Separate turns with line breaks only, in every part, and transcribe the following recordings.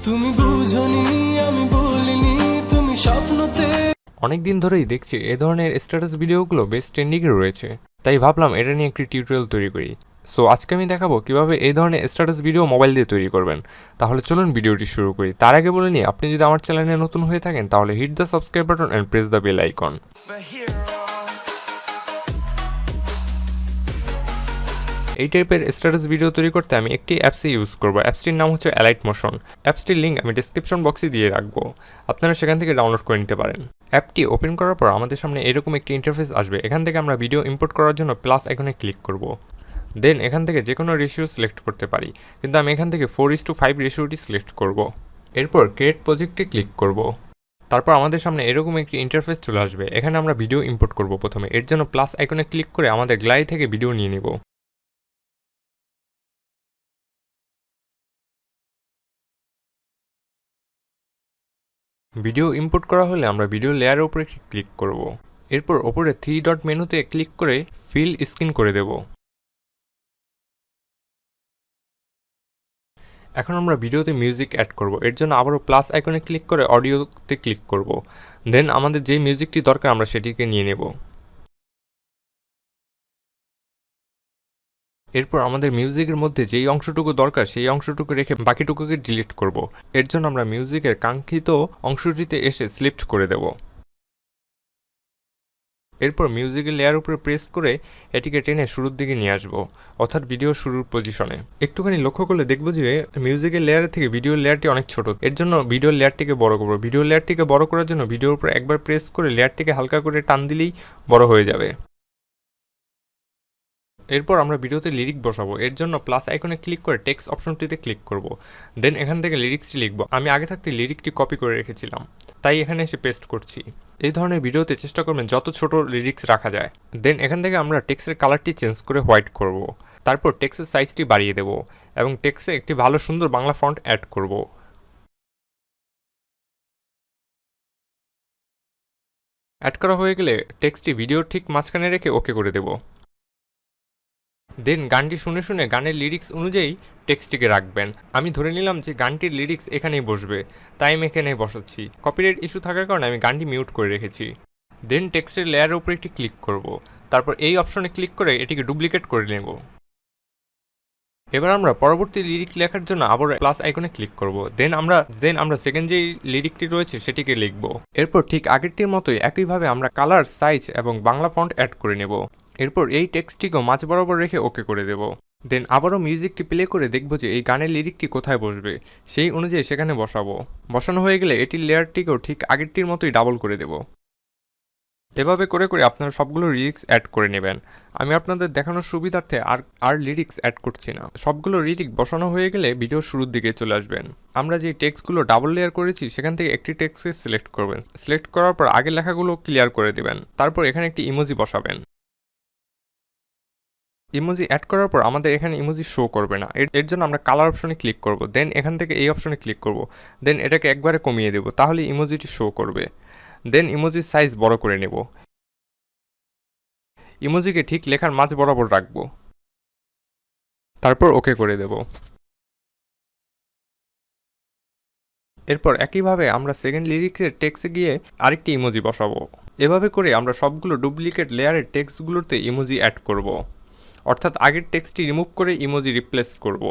তুমি বুঝনি আমি বলিনি তুমি স্বপ্নতে।
অনেকদিন ধরেই দেখছি এ ধরনের স্ট্যাটাস ভিডিওগুলো বেশ ট্রেন্ডিংয়ে রয়েছে, তাই ভাবলাম এটা নিয়ে একটি টিউটোরিয়াল তৈরি করি। সো আজকে আমি দেখাবো কিভাবে এই ধরনের স্ট্যাটাস ভিডিও মোবাইল দিয়ে তৈরি করবেন। তাহলে চলুন ভিডিওটি শুরু করি। তার আগে বলে নিই, আপনি যদি আমার চ্যানেলে নতুন হয়ে থাকেন তাহলে hit the subscribe button and press the bell icon. এই টাইপের স্ট্যাটাস ভিডিও তৈরি করতে আমি একটি অ্যাপস ইউজ করব। অ্যাপসটির নাম হচ্ছে alight মোশন। অ্যাপসটির লিঙ্ক আমি ডেসক্রিপশন বক্সে দিয়ে রাখবো, আপনারা সেখান থেকে ডাউনলোড করে নিতে পারেন। অ্যাপটি ওপেন করার পর আমাদের সামনে এরকম একটি ইন্টারফেস আসবে। এখান থেকে আমরা ভিডিও ইম্পোর্ট করার জন্য প্লাস আইকনে ক্লিক করব। দেন এখান থেকে যে কোনো রেশিও সিলেক্ট করতে পারি, কিন্তু আমি এখান থেকে 4:5 রেশিওটি সিলেক্ট করব। এরপর ক্রিয়েট প্রজেক্টে ক্লিক করব। তারপর আমাদের সামনে এরকম একটি ইন্টারফেস চলে আসবে। এখানে আমরা ভিডিও ইম্পোর্ট করব প্রথমে। এর জন্য প্লাস আইকনে ক্লিক করে আমাদের গ্যালারি থেকে ভিডিও নিয়ে নিব। ভিডিও ইম্পোর্ট করা হলে আমরা ভিডিও লেয়ারের উপরে ক্লিক করব। এরপর ওপরে 3 ডট মেনুতে ক্লিক করে ফিল স্ক্রিন করে দেব। এখন আমরা ভিডিওতে মিউজিক অ্যাড করব। এর জন্য আবারও প্লাস আইকনে ক্লিক করে অডিওতে ক্লিক করব। দেন আমাদের যে মিউজিকটি দরকার আমরা সেটিকে নিয়ে নেব। এরপর আমাদের মিউজিকের মধ্যে যেই অংশটুকু দরকার সেই অংশটুকু রেখে বাকিটুকুকে ডিলিট করব। এর জন্য আমরা মিউজিকের কাঙ্ক্ষিত অংশটিতে এসে সিলেক্ট করে দেব। এরপর মিউজিকের লেয়ার উপরে প্রেস করে এটিকে টেনে শুরুর দিকে নিয়ে আসবো, অর্থাৎ ভিডিও শুরুর পজিশনে। একটুখানি লক্ষ্য করলে দেখবো যে মিউজিকের লেয়ারের থেকে ভিডিও লেয়ারটি অনেক ছোট। এর জন্য ভিডিও লেয়ারটিকে বড় করবো। ভিডিও লেয়ারটিকে বড় করার জন্য ভিডিওর উপর একবার প্রেস করে লেয়ারটিকে হালকা করে টান দিলেই বড় হয়ে যাবে। এরপর আমরা ভিডিওতে লিরিক বসাবো। এর জন্য প্লাস আইকনে ক্লিক করে টেক্সট অপশনটিতে ক্লিক করব। দেন এখান থেকে লিরিক্সটি লিখব। আমি আগে থাকতে লিরিকটি কপি করে রেখেছিলাম, তাই এখানে এসে পেস্ট করছি। এই ধরনের ভিডিওতে চেষ্টা করবেন যত ছোট লিরিক্স রাখা যায়। দেন এখান থেকে আমরা টেক্সটের কালারটি চেঞ্জ করে হোয়াইট করব। তারপর টেক্সটের সাইজটি বাড়িয়ে দেব এবং টেক্সটে একটি ভালো সুন্দর বাংলা ফন্ট অ্যাড করব। অ্যাড করা হয়ে গেলে টেক্সটটি ভিডিওর ঠিক মাঝখানে রেখে ওকে করে দেব। দেন গানটি শুনে শুনে গানের লিরিক্স অনুযায়ী টেক্সটটিকে রাখবেন। আমি ধরে নিলাম যে গানটির লিরিক্স এখানেই বসবে, তাই আমি এখানেই বসাচ্ছি। কপিরাইট ইস্যু থাকার কারণে আমি গানটি মিউট করে রেখেছি। দেন টেক্সটের লেয়ারের উপরে একটি ক্লিক করব। তারপর এই অপশনে ক্লিক করে এটিকে ডুপ্লিকেট করে নেব। এবার আমরা পরবর্তী লিরিক লেখার জন্য আবার প্লাস আইকনে ক্লিক করব। দেন আমরা সেকেন্ড যে লিরিকটি রয়েছে সেটিকে লিখব। এরপর ঠিক আগেরটির মতোই একইভাবে আমরা কালার, সাইজ এবং বাংলা ফন্ট অ্যাড করে নেব। এরপর এই টেক্সটটিকেও মাঝ বরাবর রেখে ওকে করে দেব। দেন আবারও মিউজিকটি প্লে করে দেখব যে এই গানের লিরিকটি কোথায় বসবে, সেই অনুযায়ী সেখানে বসাবো। বসানো হয়ে গেলে এটির লেয়ারটিকেও ঠিক আগেরটির মতোই ডাবল করে দেব। এভাবে করে করে আপনারা সবগুলো লিরিক্স অ্যাড করে নেবেন। আমি আপনাদের দেখানোর সুবিধার্থে আর লিরিক্স অ্যাড করছি না। সবগুলো লিরিক বসানো হয়ে গেলে ভিডিও শুরুর দিকে চলে আসবেন। আমরা যে টেক্সটগুলো ডাবল লেয়ার করেছি সেখান থেকে একটি টেক্সটকে সিলেক্ট করবেন। সিলেক্ট করার পর আগের লেখাগুলো ক্লিয়ার করে দেবেন। তারপর এখানে একটি ইমোজি বসাবেন। ইমোজি অ্যাড করার পর আমাদের এখানে ইমোজি শো করবে না। এর জন্য আমরা কালার অপশনে ক্লিক করব। দেন এখান থেকে এই অপশনে ক্লিক করব। দেন এটাকে একবারে কমিয়ে দেব, তাহলে ইমোজিটি শো করবে। দেন ইমোজির সাইজ বড় করে নেব। ইমোজিকে ঠিক লেখার মাঝ বরাবর রাখব। তারপর ওকে করে দেব। এরপর একইভাবে আমরা সেকেন্ড লিরিক্সের টেক্সটে গিয়ে আরেকটি ইমোজি বসাবো। এভাবে করে আমরা সবগুলো ডুপ্লিকেট লেয়ারের টেক্সটগুলোতে ইমোজি অ্যাড করব, অর্থাৎ আগের টেক্সটটি রিমুভ করে ইমোজি রিপ্লেস করব।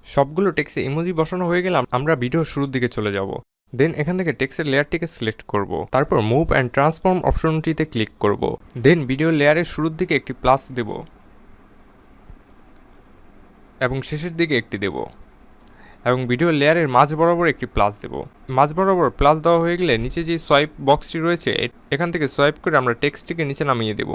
সবগুলো টেক্সটে ইমোজি বসানো হয়ে গেলে আমরা ভিডিওর শুরুর দিকে চলে যাব। দেন এখান থেকে টেক্সটের লেয়ারটিকে সিলেক্ট করব। তারপর মুভ অ্যান্ড ট্রান্সফর্ম অপশনটিতে ক্লিক করব। দেন ভিডিও লেয়ারের শুরুর দিকে একটি প্লাস দেব এবং শেষের দিকে একটি দেব এবং ভিডিও লেয়ারের মাঝ বরাবর একটি প্লাস দেব। মাঝ বরাবর প্লাস দেওয়া হয়ে গেলে নিচে যে সোয়াইপ বক্সটি রয়েছে এখান থেকে সোয়াইপ করে আমরা টেক্সটটিকে নিচে নামিয়ে দেব।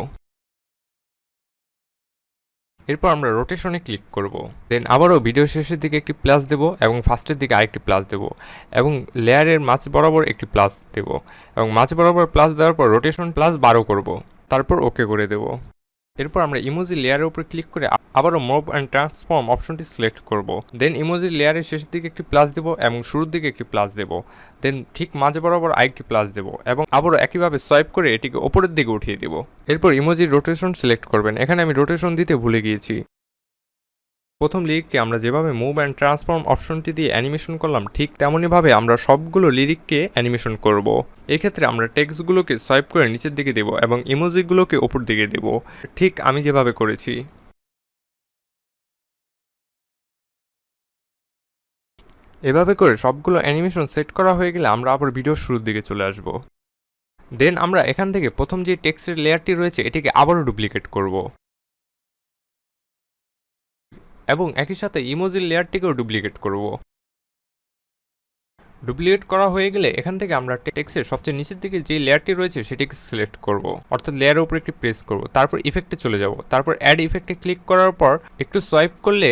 এরপর আমরা রোটেশনে ক্লিক করব। দেন আবারও ভিডিও শেষের দিকে একটি প্লাস দেব এবং ফার্স্টের দিকে আরেকটি প্লাস দেব এবং লেয়ারের মাঝ বরাবর একটি প্লাস দেব এবং মাঝ বরাবর প্লাস দেওয়ার পর রোটেশন প্লাস 12 করব। তারপর ওকে করে দেব। এরপর আমরা ইমোজি লেয়ারের উপর ক্লিক করে আবারও মুভ অ্যান্ড ট্রান্সফর্ম অপশনটি সিলেক্ট করব। দেন ইমোজি লেয়ারের শেষের দিকে একটি প্লাস দেব এবং শুরুর দিকে একটি প্লাস দেব। দেন ঠিক মাঝে বরাবর আরেকটি প্লাস দেব এবং আবারও একইভাবে সোয়াইপ করে এটিকে ওপরের দিকে উঠিয়ে দেব। এরপর ইমোজির রোটেশন সিলেক্ট করবেন। এখানে আমি রোটেশন দিতে ভুলে গিয়েছি। প্রথম লিরিকটি আমরা যেভাবে মুভ অ্যান্ড ট্রান্সফর্ম অপশনটি দিয়ে অ্যানিমেশন করলাম ঠিক তেমনইভাবে আমরা সবগুলো লিরিককে অ্যানিমেশন করব। এক্ষেত্রে আমরা টেক্সটগুলোকে সোয়াইপ করে নিচের দিকে দেব এবং ইমোজিগুলোকে ওপর দিকে দেব, ঠিক আমি যেভাবে করেছি। এভাবে করে সবগুলো অ্যানিমেশন সেট করা হয়ে গেলে আমরা আবার ভিডিওর শুরুর দিকে চলে আসব। দেন আমরা এখান থেকে প্রথম যে টেক্সটের লেয়ারটি রয়েছে এটিকে আবারও ডুপ্লিকেট করব এবং একই সাথে ইমোজির লেয়ারটিকেও ডুপ্লিকেট করব। ডুপ্লিকেট করা হয়ে গেলে এখান থেকে আমরা টেক্সটের সবচেয়ে নিচের দিকে যে লেয়ারটি রয়েছে সেটিকে সিলেক্ট করব, অর্থাৎ লেয়ারের উপর একটি প্রেস করব, তারপর ইফেক্টে চলে যাব, তারপর অ্যাড ইফেক্টে ক্লিক করার পর একটু সোয়াইপ করলে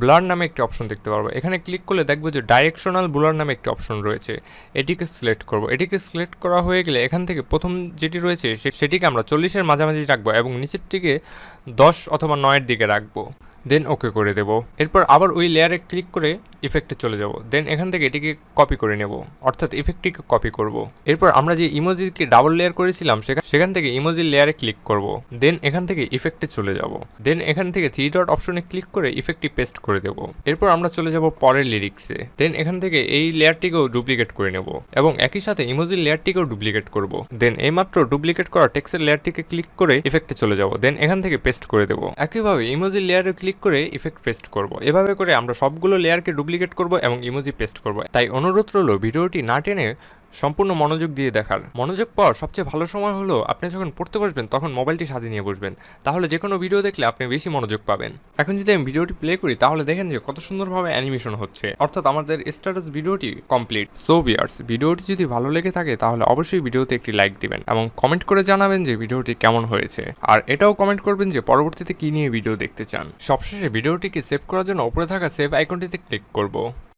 ব্লার নামে একটি অপশন দেখতে পারবো। এখানে ক্লিক করলে দেখবো যে ডাইরেকশনাল ব্লার নামে একটি অপশন রয়েছে, এটিকে সিলেক্ট করব। এটিকে সিলেক্ট করা হয়ে গেলে এখান থেকে প্রথম যেটি রয়েছে সেটিকে আমরা 40-এর মাঝামাঝি রাখবো এবং নিচের দিকে 10 অথবা 9-এর দিকে রাখবো। দেন ওকে করে দেব। এরপর আবার ওই লেয়ারে ক্লিক করে ইফেক্টে চলে যাব। দেন এখান থেকে এটিকে কপি করে নেব, অর্থাৎ ইফেক্টটিকে কপি করব। এরপর আমরা যে ইমোজিকে ডাবল লেয়ার করেছিলাম সেখান থেকে ইমোজির লেয়ারে ক্লিক করব। দেন এখান থেকে ইফেক্টে চলে যাব। দেন এখান থেকে 3 ডট অপশনে ক্লিক করে ইফেক্টটি পেস্ট করে দেব। এরপর আমরা চলে যাব পরের লিরিক্সে। দেন এখান থেকে এই লেয়ারটিকেও ডুপ্লিকেট করে নেব এবং একই সাথে ইমোজির লেয়ারটিকেও ডুপ্লিকেট করব। দেন এইমাত্র ডুপ্লিকেট করা টেক্সটের লেয়ারটিকে ক্লিক করে ইফেক্টে চলে যাব। দেন এখান থেকে পেস্ট করে দেব। একইভাবে ইমোজির লেয়ারে ক্লিক করে ইফেক্ট পেস্ট করব। এভাবে করে আমরা সবগুলো লেয়ারকে ডুপ্লিকেট করব এবং ইমোজি পেস্ট করব। তাই অনুরোধ রইল ভিডিওটি না টেনে সম্পূর্ণ মনোযোগ দিয়ে দেখার। মনোযোগ পাওয়ার সবচেয়ে ভালো সময় হলো আপনি যখন পড়তে বসবেন তখন মোবাইলটি সাথে নিয়ে বসবেন, তাহলে যে কোনো ভিডিও দেখলে আপনি বেশি মনোযোগ পাবেন। এখন যদি আমি ভিডিওটি প্লে করি তাহলে দেখেন যে কত সুন্দরভাবে অ্যানিমেশন হচ্ছে, অর্থাৎ আমাদের স্ট্যাটাস ভিডিওটি কমপ্লিট। সো ভিউয়ার্স, ভিডিওটি যদি ভালো লেগে থাকে তাহলে অবশ্যই ভিডিওতে একটি লাইক দিবেন এবং কমেন্ট করে জানাবেন যে ভিডিওটি কেমন হয়েছে, আর এটাও কমেন্ট করবেন যে পরবর্তীতে কি নিয়ে ভিডিও দেখতে চান। সবশেষে ভিডিওটিকে সেভ করার জন্য উপরে থাকা সেভ আইকনটিতে ক্লিক করব।